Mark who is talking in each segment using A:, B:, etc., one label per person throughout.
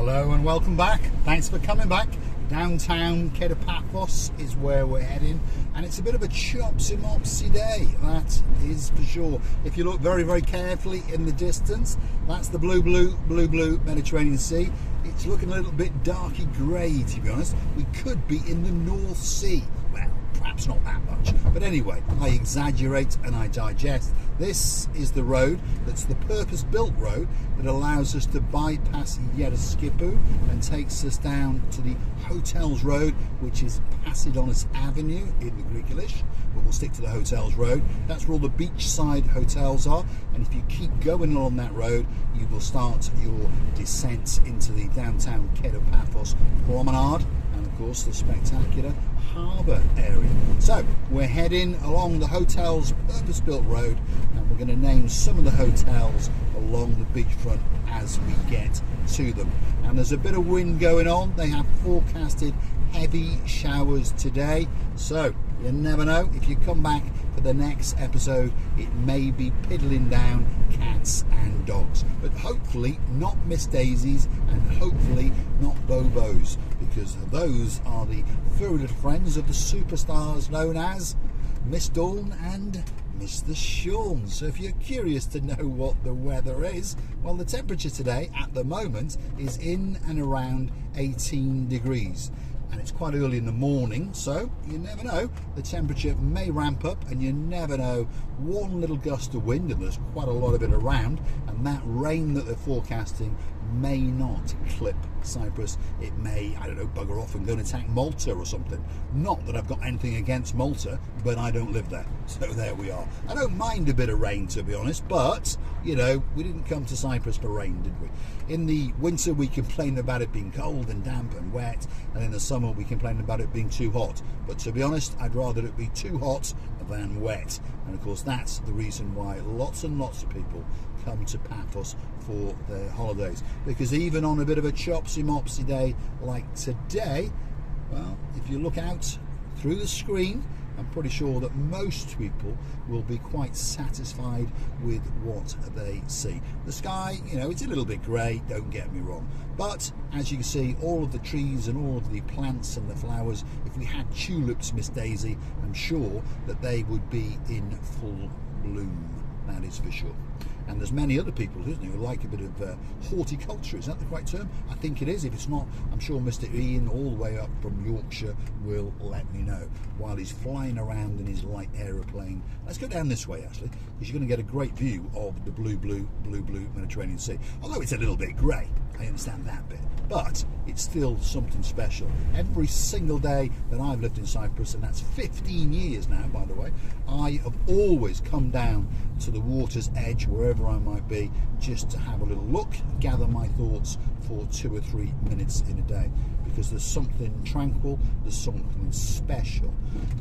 A: Hello and welcome back. Thanks for coming back. Downtown Paphos is where we're heading, and it's a bit of a chopsy-mopsy day, that is for sure. If you look very, very carefully in the distance, that's the blue Mediterranean Sea. It's looking a little bit darky grey, to be honest. We could be in the North Sea. Well, perhaps not that much, but anyway, I exaggerate and I digest. This is the road that's the purpose-built road that allows us to bypass Yereskipu and takes us down to the Hotels Road, which is Pasidonis Avenue in the Greek English, but we'll stick to the Hotels Road. That's where all the beachside hotels are, and if you keep going along that road, you will start your descent into the downtown Paphos promenade, and of course the spectacular Harbour area. So we're heading along the hotel's purpose-built road, and we're going to name some of the hotels along the beachfront as we get to them. And there's a bit of wind going on. They have forecasted heavy showers today, so you never know. If you come back for the next episode, it may be piddling down cats and dogs, but hopefully not Miss Daisies and hopefully not Bobos, because those are the furry little friends of the superstars known as Miss Dawn and Mr. Sean. So if you're curious to know what the weather is, well, the temperature today at the moment is in and around 18 degrees. And it's quite early in the morning, so you never know, the temperature may ramp up, and you never know, one little gust of wind, and there's quite a lot of it around, and that rain that they're forecasting may not clip Cyprus. It may, I don't know, bugger off and go and attack Malta or something. Not that I've got anything against Malta, but I don't live there, so there we are. I don't mind a bit of rain, to be honest, but you know, we didn't come to Cyprus for rain, did we? In the winter we complain about it being cold and damp and wet, and in the summer we complain about it being too hot. But to be honest, I'd rather it be too hot than wet, and of course that's the reason why lots and lots of people come to Paphos for their holidays, because even on a bit of a chopsy-mopsy day like today, well, if you look out through the screen, I'm pretty sure that most people will be quite satisfied with what they see. The sky, you know, it's a little bit grey, don't get me wrong, but as you can see, all of the trees and all of the plants and the flowers, if we had tulips, Miss Daisy, I'm sure that they would be in full bloom, that is for sure. And there's many other people, isn't there, who like a bit of horticulture. Is that the right term? I think it is. If it's not, I'm sure Mr. Ian, all the way up from Yorkshire, will let me know while he's flying around in his light aeroplane. Let's go down this way, actually, because you're going to get a great view of the blue Mediterranean Sea. Although it's a little bit grey, I understand that bit, but it's still something special. Every single day that I've lived in Cyprus, and that's 15 years now, by the way, I have always come down to the water's edge, wherever I might be, just to have a little look, gather my thoughts for 2 or 3 minutes in a day, because there's something tranquil, there's something special,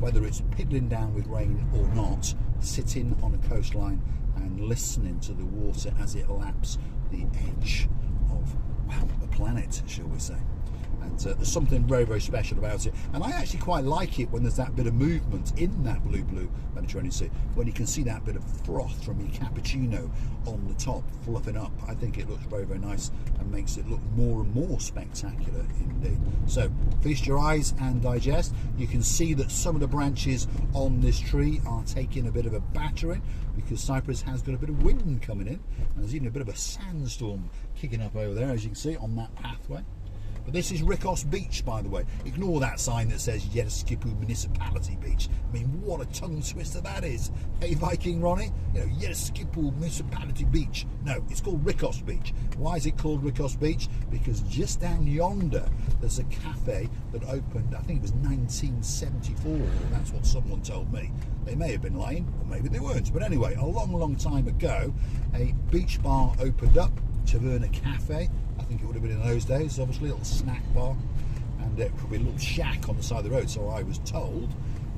A: whether it's piddling down with rain or not, sitting on a coastline and listening to the water as it laps the edge of, well, the planet, shall we say. And there's something very, very special about it, and I actually quite like it when there's that bit of movement in that blue Mediterranean Sea, when you can see that bit of froth from your cappuccino on the top fluffing up. I think it looks very, very nice and makes it look more and more spectacular indeed. So feast your eyes and digest. You can see that some of the branches on this tree are taking a bit of a battering, because Cyprus has got a bit of wind coming in, and there's even a bit of a sandstorm kicking up over there, as you can see on that pathway. But this is Rickos Beach, by the way. Ignore that sign that says Yereskipu Municipality Beach. I mean, what a tongue twister that is. Hey, Viking Ronnie, you know, Yereskipu Municipality Beach. No, it's called Rickos Beach. Why is it called Rickos Beach? Because just down yonder, there's a cafe that opened, I think it was 1974. That's what someone told me. They may have been lying, or maybe they weren't. But anyway, a long, long time ago, a beach bar opened up, Taverna Cafe. I think it would have been in those days, obviously, a little snack bar, and it could be a little shack on the side of the road, so I was told,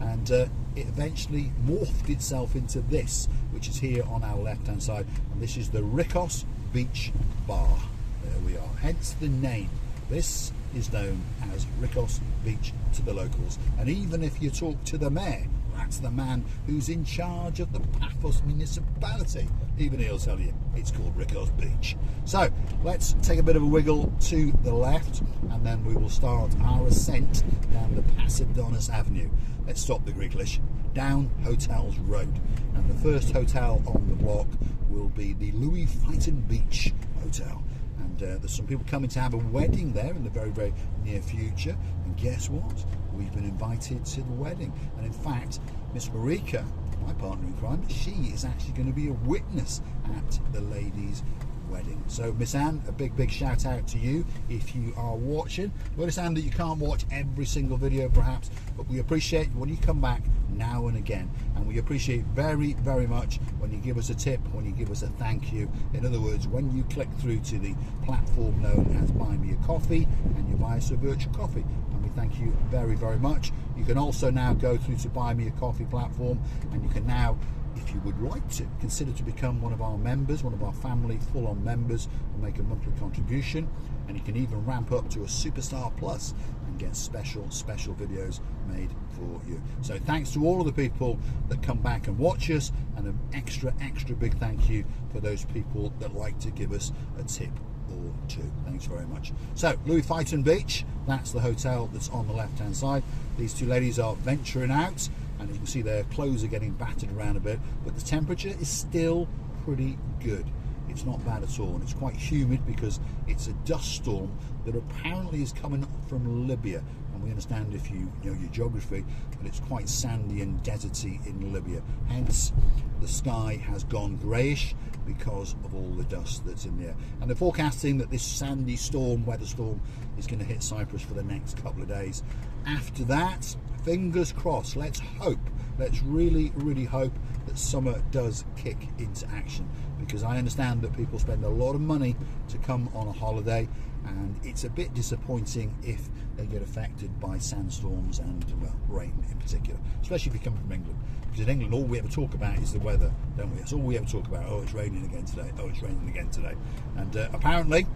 A: and it eventually morphed itself into this, which is here on our left hand side, and this is the Rickos Beach Bar. There we are, hence the name. This is known as Rickos Beach to the locals, and even if you talk to the mayor, That's the man who's in charge of the Paphos municipality. Even he'll tell you it's called Rickos Beach. So let's take a bit of a wiggle to the left, and then we will start our ascent down the Passidonis Avenue. Let's stop the Greeklish, down Hotels Road, and the first hotel on the block will be the Louis Vuitton Beach Hotel. And there's some people coming to have a wedding there in the very, very near future. And guess what? We've been invited to the wedding. And in fact, Miss Marika, my partner in crime, she is actually going to be a witness at the ladies' wedding. So Miss Anne, a big, big shout out to you if you are watching. We understand that you can't watch every single video perhaps, but we appreciate when you come back now and again, and we appreciate very, very much when you give us a tip, when you give us a thank you. In other words, when you click through to the platform known as Buy Me a Coffee and you buy us a virtual coffee, and we thank you very, very much. You can also now go through to Buy Me a Coffee platform, and you can now, if you would like to, consider to become one of our members, one of our family full-on members, and make a monthly contribution. And you can even ramp up to a Superstar Plus and get special videos made for you. So thanks to all of the people that come back and watch us, and an extra big thank you for those people that like to give us a tip or two. Thanks very much. So Louis Vuitton Beach, that's the hotel that's on the left hand side. These two ladies are venturing out, and you can see their clothes are getting battered around a bit, but the temperature is still pretty good. It's not bad at all, and it's quite humid because it's a dust storm that apparently is coming up from Libya. And we understand, if you know your geography, that it's quite sandy and deserty in Libya. Hence, the sky has gone greyish because of all the dust that's in there. And they're forecasting that this sandy storm, weather storm, is going to hit Cyprus for the next couple of days. After that, fingers crossed, let's hope, let's really, really hope that summer does kick into action, because I understand that people spend a lot of money to come on a holiday, and it's a bit disappointing if they get affected by sandstorms and, well, rain in particular, especially if you're coming from England. Because in England, all we ever talk about is the weather, don't we? That's all we ever talk about. Oh, it's raining again today. Oh, it's raining again today. And apparently,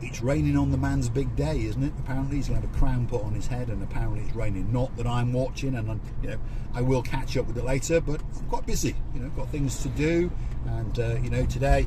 A: it's raining on the man's big day, isn't it? Apparently he's going to have a crown put on his head, and apparently it's raining. Not that I'm watching, and you know, I will catch up with it later, but I'm quite busy. You know, got things to do, and you know, today,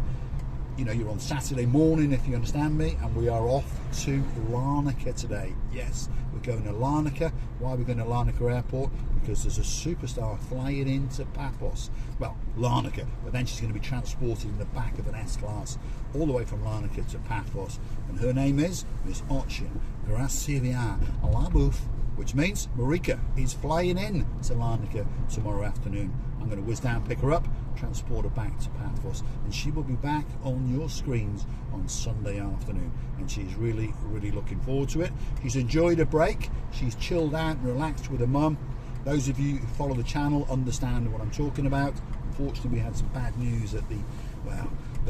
A: you know, you're on Saturday morning, if you understand me, and we are off to Larnaca today. Yes, we're going to Larnaca. Why are we going to Larnaca Airport? Because there's a superstar flying into Paphos. Well, Larnaca, but then she's going to be transported in the back of an S-Class all the way from Larnaca to Paphos, and her name is Miss Ochin Gracivia Labuf, which means Marika is flying in to Larnaca tomorrow afternoon. I'm going to whiz down, pick her up, transport her back to Paphos, and she will be back on your screens on Sunday afternoon, and she's really, really looking forward to it. She's enjoyed a break, she's chilled out and relaxed with her mum. Those of you who follow the channel understand what I'm talking about. Unfortunately, we had some bad news at the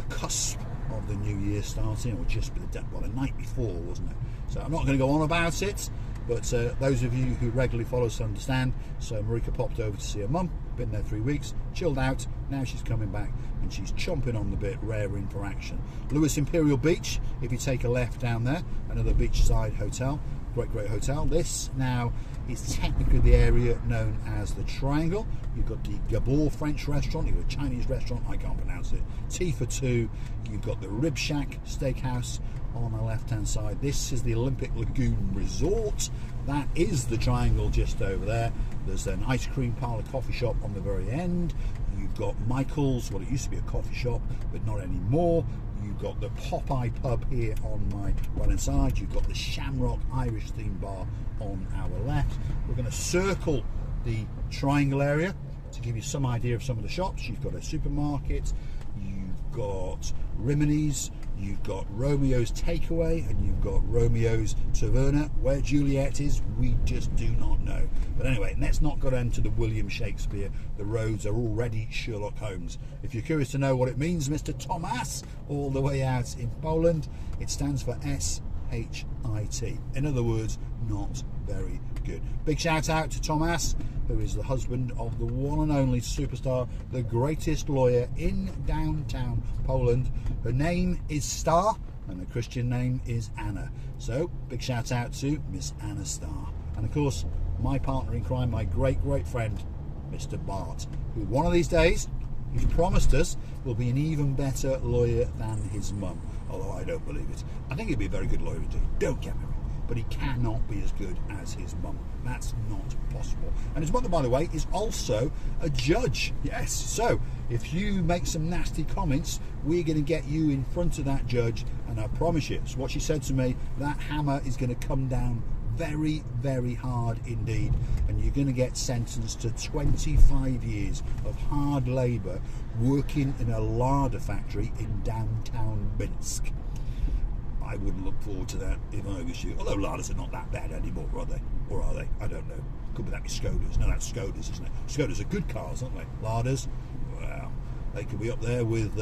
A: cusp of the new year starting, or just the night before, wasn't it? So I'm not going to go on about it, but those of you who regularly follow us understand. So Marika popped over to see her mum, been there 3 weeks, chilled out, now she's coming back and she's chomping on the bit, raring for action. Lewis Imperial Beach, if you take a left down there, another beachside hotel, great hotel. This now is technically the area known as the Triangle. You've got the Gabor French restaurant, you've got a Chinese restaurant, I can't pronounce it, Tea for Two, you've got the Rib Shack Steakhouse on the left hand side. This is the Olympic Lagoon Resort. That is the Triangle just over there. There's an ice cream parlour coffee shop on the very end. You've got Michael's, well, it used to be a coffee shop, but not anymore. You've got the Popeye pub here on my right hand side. You've got the Shamrock Irish themed bar on our left. We're going to circle the Triangle area to give you some idea of some of the shops. You've got a supermarket, you've got Rimini's, you've got Romeo's Takeaway, and you've got Romeo's Taverna. Where Juliet is, we just do not know. But anyway, let's not go down to the William Shakespeare. The roads are already Sherlock Holmes. If you're curious to know what it means, Mr. Thomas, all the way out in Poland, it stands for SHIT. In other words, not very good. Big shout out to Thomas, who is the husband of the one and only superstar, the greatest lawyer in downtown Poland. Her name is Star, and her Christian name is Anna. So big shout out to Miss Anna Star. and of course my partner in crime, my great friend Mr. Bart, who one of these days he's promised us will be an even better lawyer than his mum, although I don't believe it. I think he'd be a very good lawyer indeed, don't get me wrong, but he cannot be as good as his mum. That's not possible. And his mother, by the way, is also a judge. Yes, so if you make some nasty comments, we're going to get you in front of that judge, and I promise you, it's what she said to me, that hammer is going to come down very, very hard indeed, and you're going to get sentenced to 25 years of hard labour working in a larder factory in downtown Minsk. I wouldn't look forward to that if I was you. Although larders are not that bad anymore, are they? Or are they? I don't know. Could that be Skodas? No, that's Skodas, isn't it? Skodas are good cars, aren't they? Larders, well, they could be up there with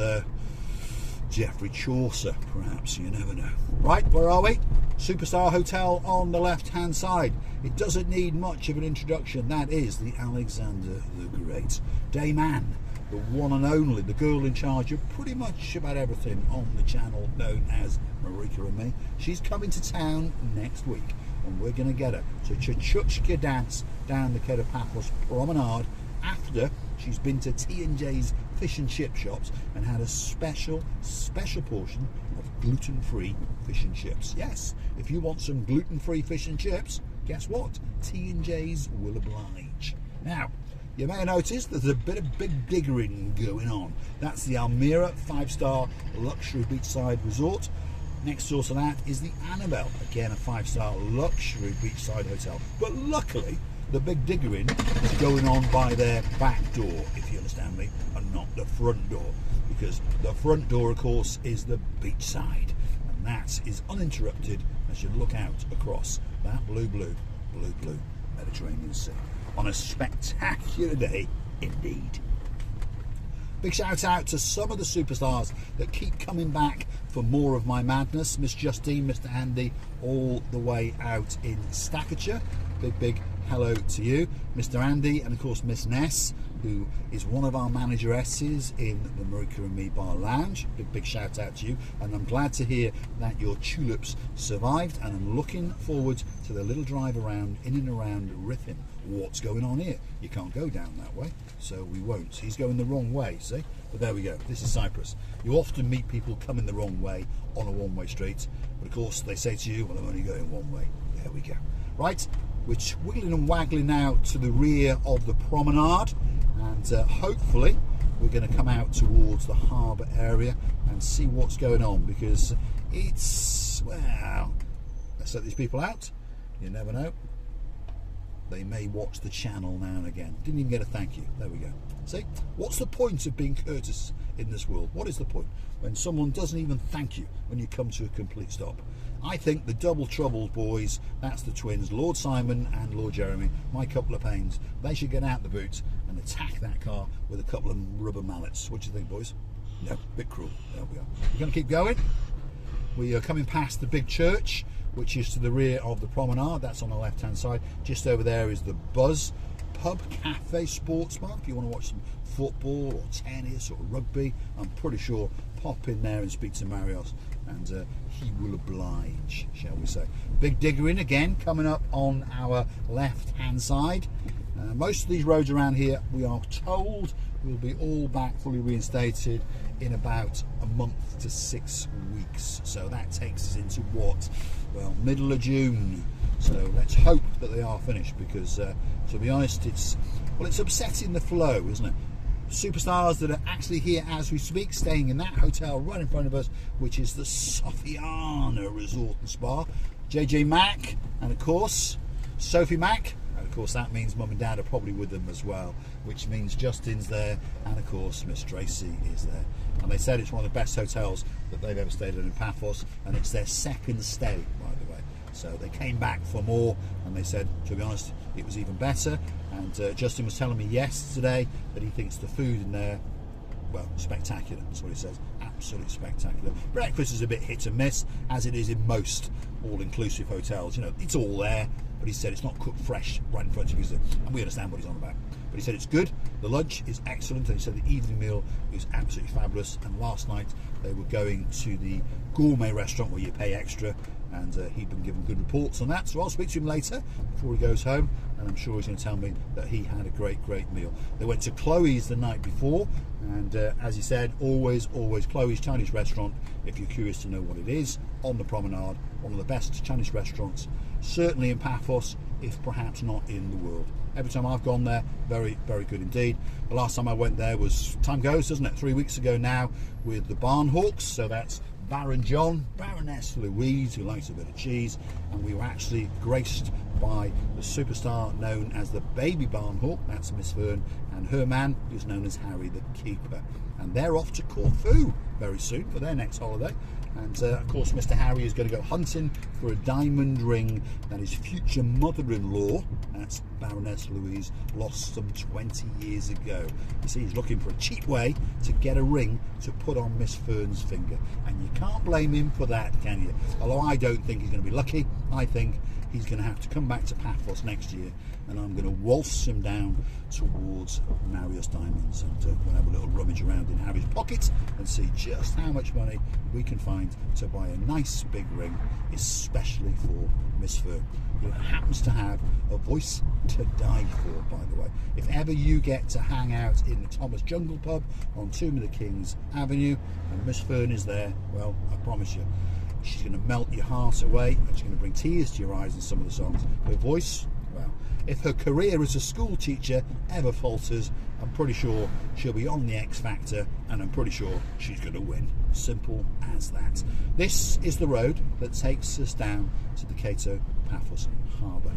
A: Geoffrey Chaucer, perhaps. You never know. Right, where are we? Superstar Hotel on the left-hand side. It doesn't need much of an introduction. That is the Alexander the Great. Dame Anne, the one and only, the girl in charge of pretty much about everything on the channel known as Marika and Me. She's coming to town next week, and we're going to get her to Chuchuchka dance down the Paphos promenade after she's been to T&J's fish and chip shops and had a special portion of gluten-free fish and chips. Yes, if you want some gluten-free fish and chips, guess what? T&J's will oblige. Now, you may have noticed there's a bit of big diggering going on. That's the Almira 5-star luxury beachside resort. Next door to that is the Annabelle, again a 5-star luxury beachside hotel. But luckily, the big diggering is going on by their back door, if you understand me, and not the front door, because the front door, of course, is the beachside, and that is uninterrupted as you look out across that blue Mediterranean Sea on a spectacular day indeed. Big shout out to some of the superstars that keep coming back for more of my madness. Miss Justine, Mr. Andy, all the way out in Staffordshire. Big hello to you, Mr. Andy, and of course Miss Ness, who is one of our manageresses in the Marika and Me Bar Lounge. Big shout out to you, and I'm glad to hear that your tulips survived, and I'm looking forward to the little drive around in and around Ripon. What's going on here? You can't go down that way, so we won't. He's going the wrong way, see? But there we go. This is Cyprus. You often meet people coming the wrong way on a one-way street, but of course they say to you, well, I'm only going one way. There we go. Right, we're wiggling and waggling now to the rear of the promenade, and hopefully we're going to come out towards the harbour area and see what's going on, because it's, well, let's let these people out. You never know. They may watch the channel now and again. Didn't even get a thank you. There we go. See, what's the point of being courteous in this world? What is the point when someone doesn't even thank you when you come to a complete stop? I think the double trouble boys, that's the twins, Lord Simon and Lord Jeremy, my couple of pains, they should get out the boot and attack that car with a couple of rubber mallets. What do you think, boys? No, a bit cruel. There we are. We're going to keep going. We are coming past the big church, which is to the rear of the promenade. That's on the left hand side. Just over there is the Buzz Pub Cafe Sports Bar. If you want to watch some football or tennis or rugby, I'm pretty sure pop in there and speak to Marios, and he will oblige, shall we say. Big digger in again, coming up on our left hand side. Most of these roads around here, we are told, will be all back fully reinstated in about a month to 6 weeks. So that takes us into what? Well, middle of June. So let's hope that they are finished, because to be honest, it's upsetting the flow, isn't it? Superstars that are actually here as we speak, staying in that hotel right in front of us, which is the Sofiana Resort and Spa. JJ Mack, and of course Sophie Mack, and of course that means mum and dad are probably with them as well, which means Justin's there, and of course Miss Tracy is there. And they said it's one of the best hotels that they've ever stayed in Paphos, and it's their second stay, by the way. So they came back for more, and they said, to be honest, it was even better. And Justin was telling me yesterday that he thinks the food in there, well, spectacular. That's what he says. Absolutely spectacular. Breakfast is a bit hit and miss, as it is in most all-inclusive hotels. You know, it's all there, but he said it's not cooked fresh right in front of you, and we understand what he's on about. But he said it's good. The lunch is excellent, and he said the evening meal is absolutely fabulous. And last night they were going to the gourmet restaurant where you pay extra, and he'd been given good reports on that. So I'll speak to him later before he goes home, and I'm sure he's going to tell me that he had a great meal. They went to Chloe's the night before, and as he said, always Chloe's Chinese restaurant, if you're curious to know what it is, on the promenade, one of the best Chinese restaurants, certainly in Paphos, if perhaps not in the world. Every time I've gone there, very good indeed. The last time I went there was, time goes, doesn't it, 3 weeks ago now, with the Barn Hawks. So that's Baron John, Baroness Louise, who likes a bit of cheese, and we were actually graced by the superstar known as the Baby Barn Hawk. That's Miss Fern, and her man, who's known as Harry the Keeper. And they're off to Corfu very soon for their next holiday. And of course, Mr. Harry is going to go hunting for a diamond ring that his future mother-in-law, that's Baroness Louise, lost some 20 years ago. You see, he's looking for a cheap way to get a ring to put on Miss Fern's finger. And you can't blame him for that, can you? Although I don't think he's going to be lucky. I think he's going to have to come back to Paphos next year, and I'm going to waltz him down towards Marius Diamonds, and we'll have a little rummage around in Harry's pocket and see just how much money we can find to buy a nice big ring, especially for Miss Fern, who happens to have a voice to die for, by the way. If ever you get to hang out in the Thomas Jungle Pub on Tomb of the Kings Avenue and Miss Fern is there, well, I promise you, she's going to melt your heart away, and she's going to bring tears to your eyes in some of the songs. Her voice, well, if her career as a school teacher ever falters, I'm pretty sure she'll be on the X Factor, and I'm pretty sure she's going to win. Simple as that. This is the road that takes us down to the Cato Paphos Harbour.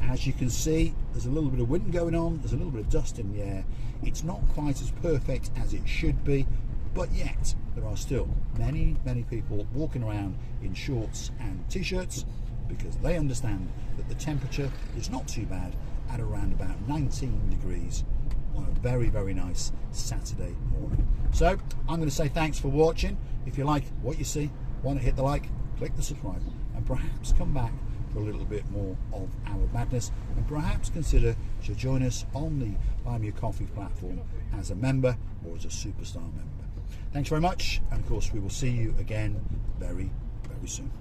A: As you can see, there's a little bit of wind going on, there's a little bit of dust in the air. It's not quite as perfect as it should be, but yet there are still many people walking around in shorts and t-shirts, because they understand that the temperature is not too bad at around about 19 degrees on a very nice Saturday morning. So I'm going to say thanks for watching. If you like what you see, want to hit the like, click the subscribe, and perhaps come back for a little bit more of our madness, and perhaps consider to join us on the Buy Me a Coffee platform as a member or as a superstar member. Thanks very much, and of course we will see you again very soon.